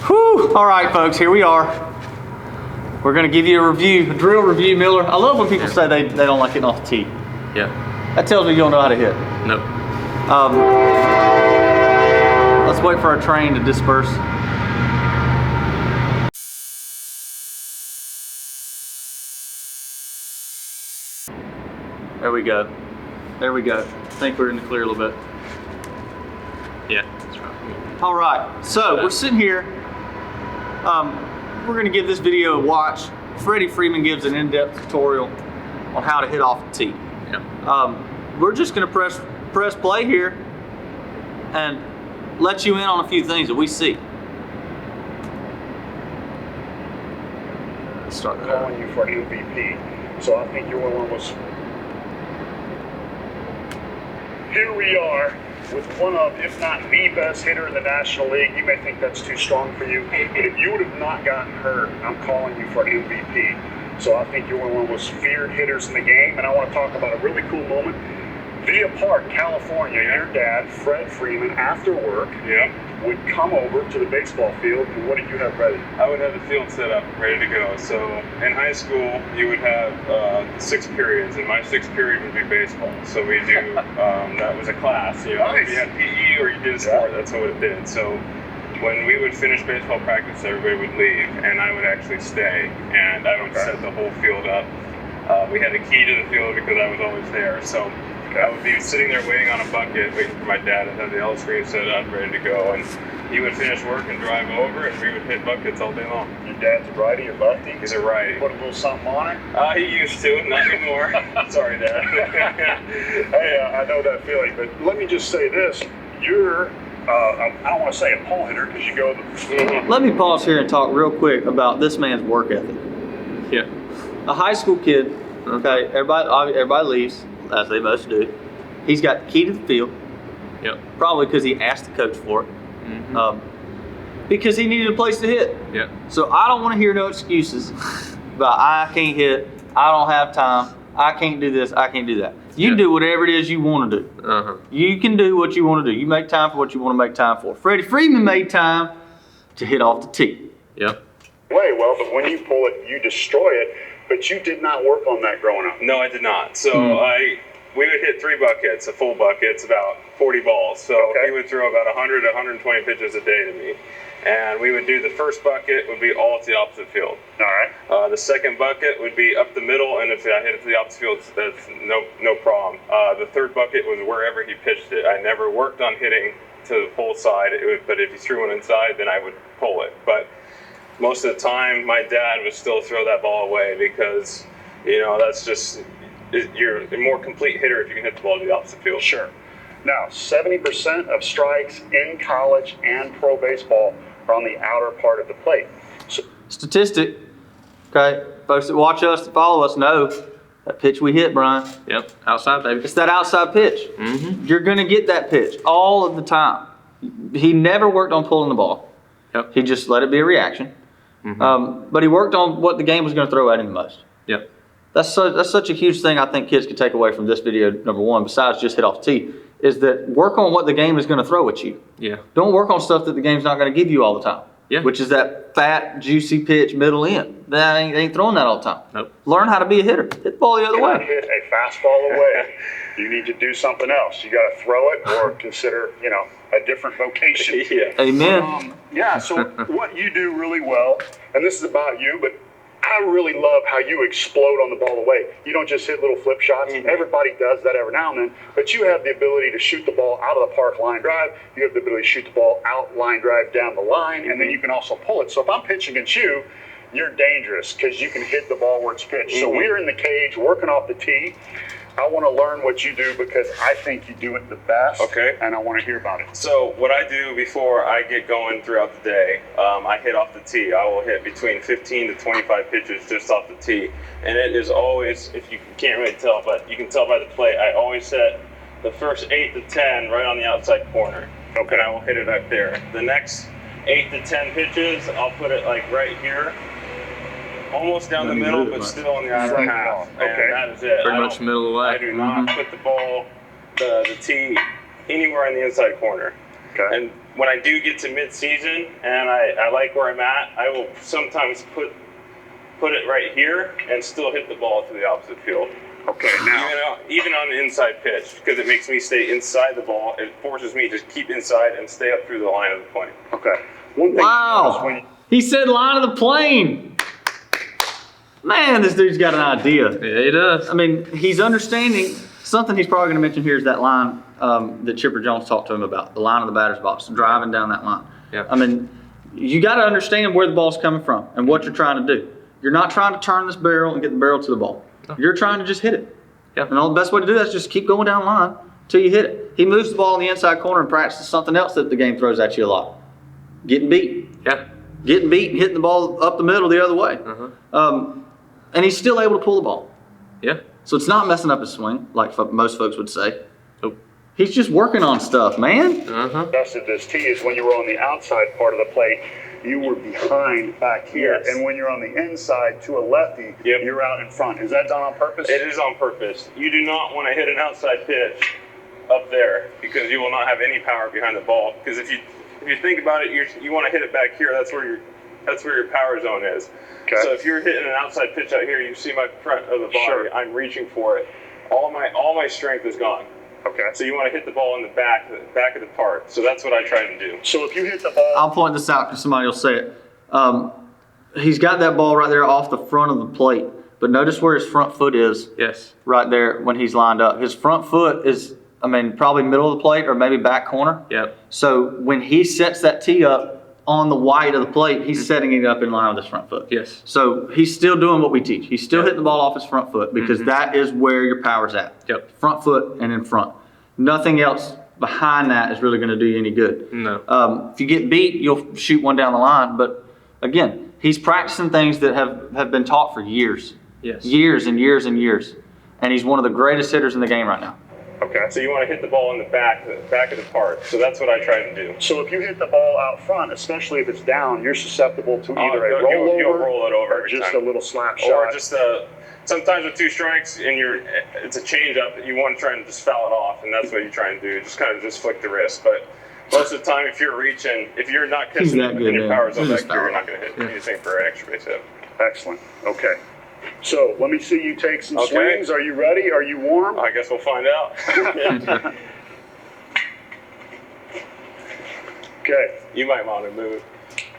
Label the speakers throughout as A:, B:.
A: Whew. All right, folks, here we are. We're going to give you a review, a drill review, Miller. I love when people say they don't like getting off the tee.
B: Yeah.
A: That tells me you don't know how to hit.
B: Nope.
A: Let's wait for our train to disperse. There we go. There we go. I think we're in the clear a little bit.
B: Yeah, that's right.
A: All right, so we're sitting here. We're gonna give this video a watch. Freddie Freeman gives an in-depth tutorial on how to hit off the tee.
B: Yeah.
A: We're just gonna press play here and let you in on a few things that we see. Let's start that.
C: Calling you for MVP, so I think you're one of those. Here we are with one of, if not the best hitter in the National League. You may think that's too strong for you, but if you would have not gotten hurt, I'm calling you for MVP. So I think you're one of the most feared hitters in the game, and I want to talk about a really cool moment. Via Park, California, your dad, Fred Freeman, after work, would come over to the baseball field, and what did you have ready?
D: I would have the field set up, ready to go. So in high school, you would have 6 periods, and my 6th period would be baseball. So we do, that was a class. You know,
C: Nice.
D: If you had PE or you did a sport, that's what it did. So when we would finish baseball practice, everybody would leave, and I would actually stay, and I would set the whole field up. We had a key to the field because I was always there. So I would be sitting there waiting on a bucket, waiting for my dad to have the L screen set up, ready to go, and he would finish work and drive over, and we would hit buckets all day long.
C: Your dad's a righty or lefty?
D: He's a righty.
C: Put a little something on it?
D: He used to, not anymore. Sorry, Dad.
C: Hey, I know that feeling, but let me just say this. You're, I don't want to say a pole hitter because you go
A: Let me pause here and talk real quick about this man's work ethic.
B: Yeah.
A: A high school kid, okay, everybody leaves, as they most do. He's got the key to the field.
B: Yep.
A: Probably because he asked the coach for it. Because he needed a place to hit.
B: Yep.
A: So I don't want to hear no excuses about I can't hit, I don't have time, I can't do this, I can't do that. You do whatever it is you want to do. You can do what you want to do. You make time for what you want to make time for. Freddie Freeman made time to hit off the tee.
B: Yep.
C: way well, but when you pull it, you destroy it. But you did not work on that growing up.
D: No, I did not. So we would hit 3 buckets, a full bucket. It's about 40 balls. So he would throw about 100 to 120 pitches a day to me. And we would do the first bucket would be all to the opposite field.
C: All right.
D: The second bucket would be up the middle, and if I hit it to the opposite field, that's no problem. The third bucket was wherever he pitched it. I never worked on hitting to the pole side, but if he threw one inside, then I would pull it. But most of the time, my dad would still throw that ball away because, you know, that's just, you're a more complete hitter if you can hit the ball to the opposite field.
C: Sure. Now, 70% of strikes in college and pro baseball are on the outer part of the plate. So,
A: statistic, okay? Folks that watch us, that follow us know that pitch we hit, Brian.
B: Yep, outside, baby.
A: It's that outside pitch.
B: Mm-hmm.
A: You're going to get that pitch all of the time. He never worked on pulling the ball.
B: Yep.
A: He just let it be a reaction.
B: Mm-hmm.
A: But he worked on what the game was going to throw at him the most.
B: Yep.
A: That's such a huge thing I think kids can take away from this video, number one, besides just hit off the tee, is that work on what the game is going to throw at you.
B: Yeah.
A: Don't work on stuff that the game's not going to give you all the time.
B: Yeah.
A: Which is that fat, juicy pitch middle end. That ain't throwing that all the time.
B: Nope.
A: Learn how to be a hitter. Hit the ball the other
C: you
A: way.
C: hit a fastball away. You need to do something else. You got to throw it or consider, you know, a different vocation.
A: Amen.
C: So what you do really well, and this is about you, but I really love how you explode on the ball away. You don't just hit little flip shots. Everybody does that every now and then, but you have the ability to shoot the ball out of the park line drive. You have the ability to shoot the ball out line drive down the line, and then you can also pull it. So if I'm pitching against you, you're dangerous because you can hit the ball where it's pitched. So we're in the cage working off the tee. I want to learn what you do because I think you do it the best.
D: Okay.
C: And I want to hear about it.
D: So what I do before I get going throughout the day, I hit off the tee. I will hit between 15 to 25 pitches just off the tee. And it is always, if you can't really tell, but you can tell by the play, I always set the first 8 to 10 right on the outside corner. Okay. And I will hit it up there. The next 8 to 10 pitches, I'll put it like right here. Almost down the middle, but still on the outer half. Okay. And that is it.
B: Pretty much middle of the way.
D: I do not put the ball, the tee, anywhere in the inside corner.
C: Okay.
D: And when I do get to mid-season and I like where I'm at, I will sometimes put it right here and still hit the ball to the opposite field.
C: Okay, now.
D: Even on the inside pitch, because it makes me stay inside the ball. It forces me to keep inside and stay up through the line of the plane.
C: Okay. One thing
A: Wow. He said line of the plane. Man, this dude's got an idea.
B: Yeah, he does.
A: I mean, he's understanding something he's probably going to mention here is that line that Chipper Jones talked to him about, the line of the batter's box, driving down that line.
B: Yeah.
A: I mean, you got to understand where the ball's coming from and what you're trying to do. You're not trying to turn this barrel and get the barrel to the ball.
B: No.
A: You're trying to just hit it.
B: Yeah.
A: And all the best way to do that is just keep going down the line until you hit it. He moves the ball in the inside corner and practices something else that the game throws at you a lot. Getting beat.
B: Yeah.
A: Getting beat and hitting the ball up the middle the other way. And he's still able to pull the ball.
B: Yeah.
A: So it's not messing up his swing, like most folks would say.
B: Nope.
A: He's just working on stuff, man.
C: Best of this tee is when you were on the outside part of the plate, you were behind back here.
D: Yes.
C: And when you're on the inside to a lefty, you're out in front. Is that done on purpose?
D: It is on purpose. You do not want to hit an outside pitch up there because you will not have any power behind the ball. Because if you think about it, you want to hit it back here. That's where your power zone is.
C: Okay.
D: So if you're hitting an outside pitch out here, you see my front of the body.
C: Sure.
D: I'm reaching for it. All my strength is gone.
C: Okay.
D: So you want to hit the ball in the back of the part. So that's what I try to do.
C: So if you hit the ball,
A: I'll point this out because somebody will say it. He's got that ball right there off the front of the plate, but notice where his front foot is.
B: Yes.
A: Right there when he's lined up. His front foot is, probably middle of the plate or maybe back corner.
B: Yep.
A: So when he sets that tee up on the white of the plate, he's setting it up in line with his front foot.
B: Yes.
A: So he's still doing what we teach. He's still hitting the ball off his front foot because that is where your power's at.
B: Yep.
A: Front foot and in front. Nothing else behind that is really going to do you any good.
B: No.
A: If you get beat, you'll shoot one down the line. But again, he's practicing things that have been taught for years.
B: Yes.
A: Years and years and years. And he's one of the greatest hitters in the game right now.
C: okay.
D: So you want to hit the ball in the back of the part. So that's what I try to do.
C: So if you hit the ball out front, especially if it's down, you're susceptible to either a rollover
D: you'll roll it over
C: or
D: every
C: just
D: time.
C: a little slap shot.
D: Or just sometimes with 2 strikes and it's a changeup, you want to try and just foul it off, and that's what you try and do. Just kind of just flick the wrist. But most of the time, if you're reaching, if you're not catching
A: that good,
D: in your
A: man.
D: power zone
A: He's
D: back
A: just
D: here, you're
A: foul.
D: not going to hit anything for an extra base hit.
C: Excellent. Okay. So let me see you take some
D: Okay.
C: swings. Are you ready? Are you warm?
D: I guess we'll find out.
C: Okay.
D: You might want to move.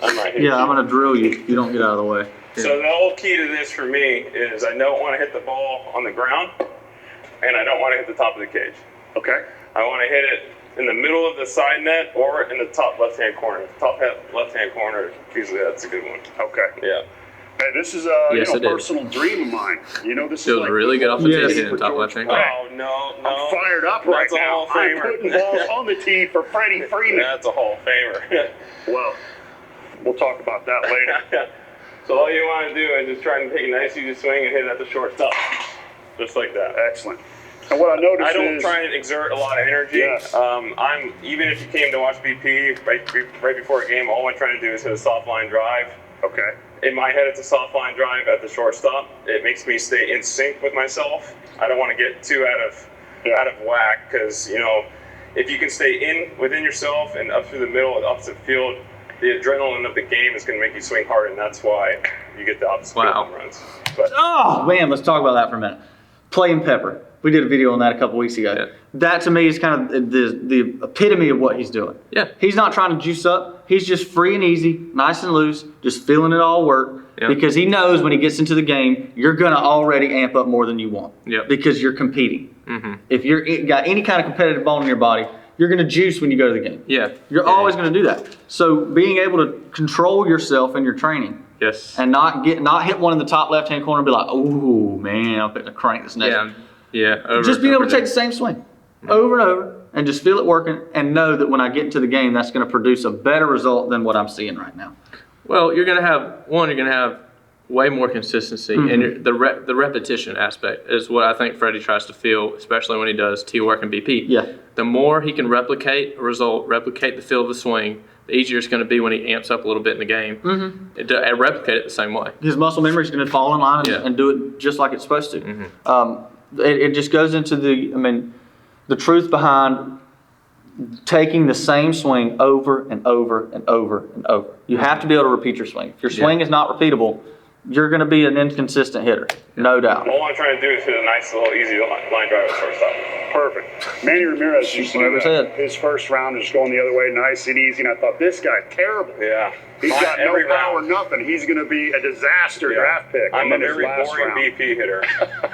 D: I might hit
A: Yeah,
D: you.
A: I'm going to drill you if you don't get out of the way.
D: So the whole key to this for me is I don't want to hit the ball on the ground, and I don't want to hit the top of the cage.
C: Okay.
D: I want to hit it in the middle of the side net or in the top left-hand corner. Top left-hand corner, usually that's a good one.
C: Okay.
D: Yeah.
C: Hey, this is
B: Yes,
C: a
B: it is.
C: personal dream of mine. You know, this
B: Feels
C: is like
B: really good off the
A: Yes.
B: tee hitting top left hand.
D: Oh, no.
C: I'm fired up right
D: That's a
C: now.
D: Hall of
C: I'm
D: Famer.
C: putting balls on the tee for Freddie Freeman.
D: That's a Hall of Famer.
C: Well, we'll talk about that later.
D: So all you want to do is just try and take a nice easy swing and hit it at the shortstop. Just like that.
C: Excellent. And what I noticed
D: I don't
C: is,
D: try and exert a lot of energy.
C: Yes.
D: I'm even if you came to watch BP right before a game, all I'm trying to do is hit a soft line drive.
C: okay.
D: In my head, it's a soft line drive at the shortstop. It makes me stay in sync with myself. I don't want to get too out of whack because if you can stay within yourself and up through the middle and opposite field, the adrenaline of the game is going to make you swing hard, and that's why you get the opposite field home runs. But
A: Oh, man, let's talk about that for a minute. Plain pepper. We did a video on that a couple weeks ago.
B: Yeah.
A: That to me is kind of the epitome of what he's doing.
B: Yeah.
A: He's not trying to juice up. He's just free and easy, nice and loose, just feeling it all work.
B: Yeah.
A: Because he knows when he gets into the game, you're going to already amp up more than you want.
B: Yeah.
A: Because you're competing.
B: Mm-hmm.
A: If you're got any kind of competitive bone in your body, you're going to juice when you go to the game.
B: Yeah.
A: You're always going to do that. So being able to control yourself in your training
B: Yes.
A: and not hit one in the top left-hand corner and be like, oh, man, I'm going to crank this next one.
B: Yeah.
A: Just being able to take the same swing over and over and just feel it working and know that when I get into the game, that's going to produce a better result than what I'm seeing right now.
B: Well, you're going to have way more consistency, and the repetition aspect is what I think Freddie tries to feel, especially when he does tee work and BP.
A: Yeah.
B: The more he can replicate a result, replicate the feel of the swing, the easier it's going to be when he amps up a little bit in the game. And replicate it the same way.
A: His muscle memory is going to fall in line
B: Yeah.
A: and do it just like it's supposed to. It just goes into the truth behind taking the same swing over and over and over and over. You have to be able to repeat your swing. If your swing is not repeatable, you're going to be an inconsistent hitter, no doubt.
D: All I'm trying to do is hit a nice little easy line drive at shortstop.
C: Perfect. Manny Ramirez used to do that. His first round was going the other way, nice and easy, and I thought, this guy's terrible.
D: Yeah.
C: He's got no power, nothing. He's going to be a disaster draft pick.
D: I'm a very boring BP hitter.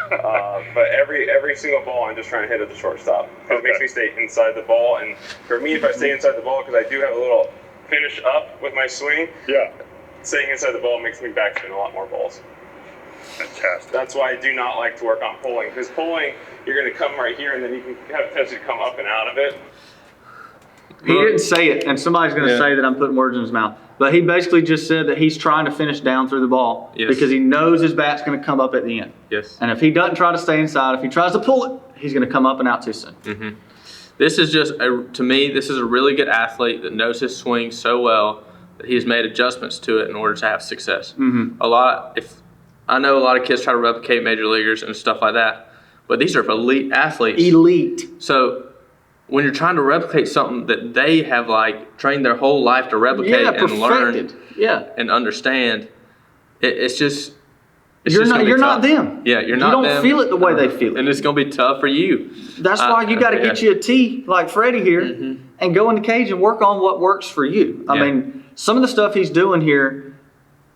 D: But every single ball, I'm just trying to hit at the shortstop. It makes me stay inside the ball. And for me, if I stay inside the ball, because I do have a little finish up with my swing, staying inside the ball makes me backspin a lot more balls.
C: Fantastic.
D: That's why I do not like to work on pulling. Because pulling, you're going to come right here, and then you can have a tendency to come up and out of it.
A: He didn't say it, and somebody's going to say that I'm putting words in his mouth. But he basically just said that he's trying to finish down through the ball because he knows his bat's going to come up at the end.
B: Yes.
A: And if he doesn't try to stay inside, if he tries to pull it, he's going to come up and out too soon.
B: Mm-hmm. This is just, to me, this is a really good athlete that knows his swing so well that he's made adjustments to it in order to have success.
A: Mm-hmm.
B: I know a lot of kids try to replicate major leaguers and stuff like that, but these are elite athletes.
A: Elite.
B: So when you're trying to replicate something that they have like trained their whole life to replicate and learn and understand, it's just
A: you're not them.
B: Yeah, you're not them.
A: You don't feel it the way they feel it.
B: And it's going to be tough for you.
A: That's why you got to get you a tee like Freddie here and go in the cage and work on what works for you. I mean, some of the stuff he's doing here,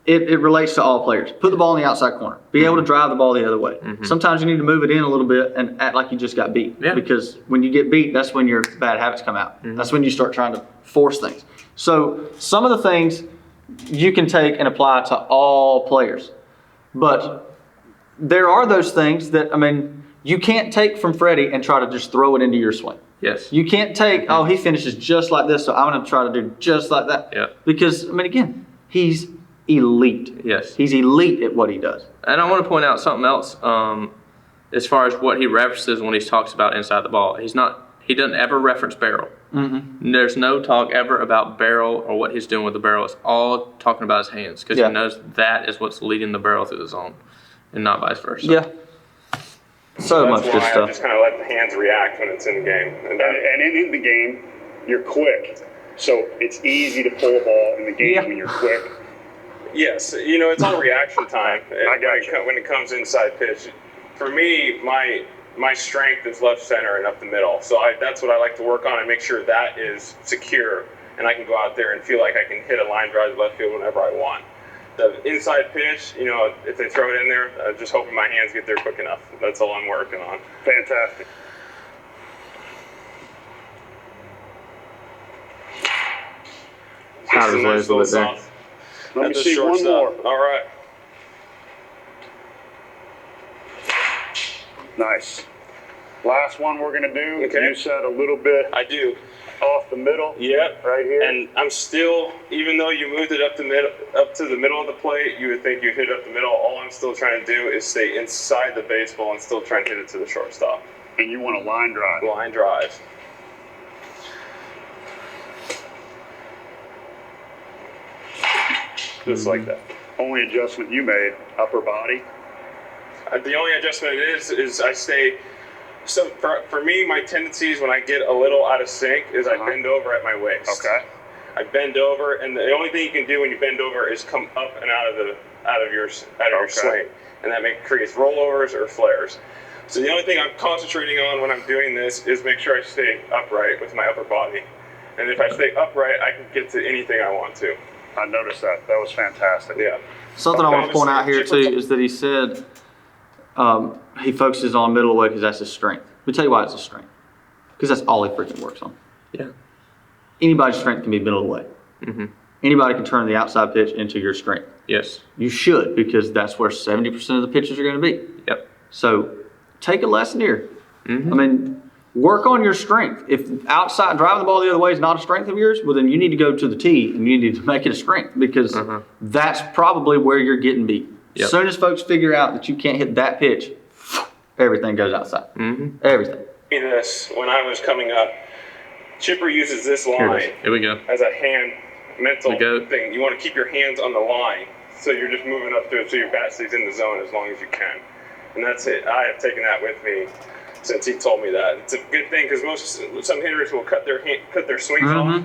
A: it relates to all players. Put the ball in the outside corner. Be able to drive the ball the other way. Sometimes you need to move it in a little bit and act like you just got beat. Yeah. Because when you get beat, that's when your bad habits come out. That's when you start trying to force things. So some of the things you can take and apply to all players. But there are those things that, I mean, you can't take from Freddie and try to just throw it into your swing.
B: Yes.
A: You can't take, he finishes just like this, so I'm going to try to do just like that.
B: Yeah.
A: Because, I mean, again, he's elite.
B: Yes.
A: He's elite at what he does.
B: And I want to point out something else as far as what he references when he talks about inside the ball. He doesn't ever reference barrel. There's no talk ever about barrel or what he's doing with the barrel. It's all talking about his hands because he knows that is what's leading the barrel through the zone and not vice versa.
A: Yeah. So much good stuff.
D: I just kind of let the hands react when it's in the game. And
C: in the game, you're quick. So it's easy to pull a ball in the game when you're quick.
D: Yes, it's all reaction time.
C: I got you.
D: When it comes inside pitch. For me, my strength is left center and up the middle. So that's what I like to work on and make sure that is secure. And I can go out there and feel like I can hit a line drive to left field whenever I want. The inside pitch, if they throw it in there, I'm just hoping my hands get there quick enough. That's all I'm working on.
C: Fantastic.
A: Out of his ways a little bit there.
C: Let me see one more.
D: All right.
C: Nice. Last one we're going to do.
D: Okay.
C: You said a little bit
D: I do.
C: off the middle.
D: Yep.
C: Right here.
D: And I'm still, even though you moved it up to the middle of the plate, you would think you'd hit it up the middle. All I'm still trying to do is stay inside the baseball and still try and hit it to the shortstop.
C: And you want a line drive.
D: Line drive.
C: Just like that. Only adjustment you made, upper body.
D: The only adjustment is I stay. So for me, my tendencies when I get a little out of sync is I bend over at my waist.
C: Okay.
D: I bend over, and the only thing you can do when you bend over is come up and out of your swing, and that creates rollovers or flares. So the only thing I'm concentrating on when I'm doing this is make sure I stay upright with my upper body, and if I stay upright, I can get to anything I want to.
C: I noticed that. That was fantastic.
D: Yeah.
A: Something I want to point out here too is that he said he focuses on middle away because that's his strength. Let me tell you why it's his strength. Because that's all he freaking works on.
B: Yeah.
A: Anybody's strength can be middle away. Anybody can turn the outside pitch into your strength.
B: Yes.
A: You should, because that's where 70% of the pitches are going to be.
B: Yep.
A: So take a lesson here. I mean, work on your strength. If outside driving the ball the other way is not a strength of yours, well then you need to go to the tee and you need to make it a strength, because that's probably where you're getting beat.
B: Yep.
A: As soon as folks figure out that you can't hit that pitch, everything goes outside. Everything.
D: This when I was coming up, Chipper uses this line
B: Here we go.
D: as a hand mental thing. You want to keep your hands on the line, so you're just moving up to it so your bat stays in the zone as long as you can. And that's it. I have taken that with me since he told me that. It's a good thing because some hitters will cut their swings off,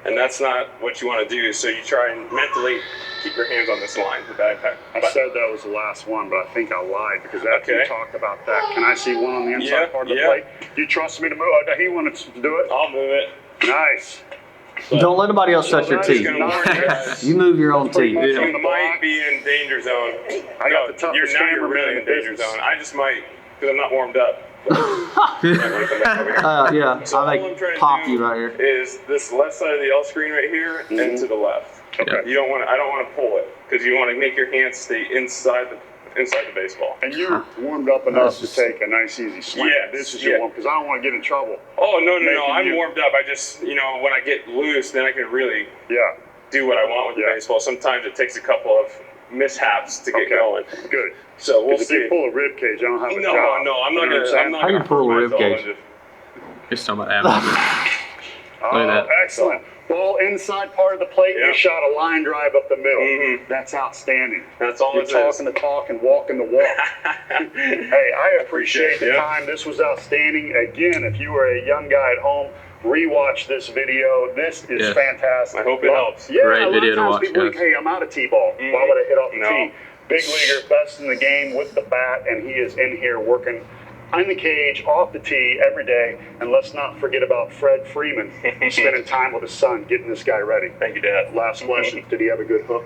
D: and that's not what you want to do. So you try and mentally keep your hands on this line, the bag pack.
C: I said that was the last one, but I think I lied because after you talked about that, can I see one on the inside part of the plate? Do you trust me to move? He wanted to do it.
D: I'll move it.
C: Nice.
A: But don't let nobody else touch your tee. You move your own tee.
D: You might be in danger zone.
C: I got the toughest
D: You're really in danger zone. I just might, because I'm not warmed up.
A: Yeah,
D: so
A: I
D: all I'm trying
A: may pop
D: to
A: you
D: do
A: right here.
D: is this left side of the L screen right here and to the left.
C: Okay.
D: You don't want. I don't want to pull it because you want to make your hands stay inside the baseball.
C: And you're warmed up enough to take a nice easy swing.
D: Yes,
C: This is your one because I don't want to get in trouble.
D: Oh no! I'm warmed up. I just when I get loose, then I can really do what I want with the baseball. Sometimes it takes a couple of mishaps to get going.
C: Good.
D: So we'll see.
C: If you pull a rib cage, I don't have a job.
D: No, I'm not gonna.
A: How do you pull a rib cage?
B: He's talking about abs. Look at that.
C: Excellent. Ball inside part of the plate. You shot a line drive up the middle. That's outstanding.
D: That's all
C: You're
D: it is.
C: talking the talk and walking the walk. Hey, I appreciate the time. This was outstanding. Again, if you are a young guy at home, rewatch this video. This is fantastic.
D: I hope it helps.
C: Yeah,
B: Great
C: a lot
B: video
C: of
B: to
C: times
B: watch,
C: people think,
B: guys.
C: hey, I'm out of T-ball. Why would I hit off the tee? Big leaguer, best in the game with the bat, and he is in here working in the cage, off the tee every day. And let's not forget about Fred Freeman spending time with his son, getting this guy ready.
D: Thank you, Dad.
C: Last question. Did he have a good hook?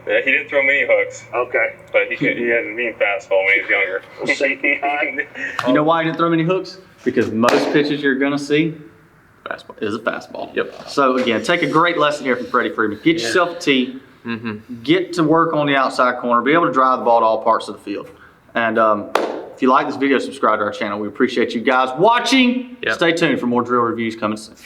D: Yeah, he didn't throw many hooks.
C: Okay.
D: But he had a mean fastball when he was younger.
C: Safety kind.
A: You know why he didn't throw many hooks? Because most pitches you're going to see
B: Fastball.
A: is a fastball.
B: Yep.
A: So again, take a great lesson here from Freddie Freeman. Get yourself a tee. Get to work on the outside corner. Be able to drive the ball to all parts of the field. And if you like this video, subscribe to our channel. We appreciate you guys watching.
B: Yep.
A: Stay tuned for more drill reviews coming soon.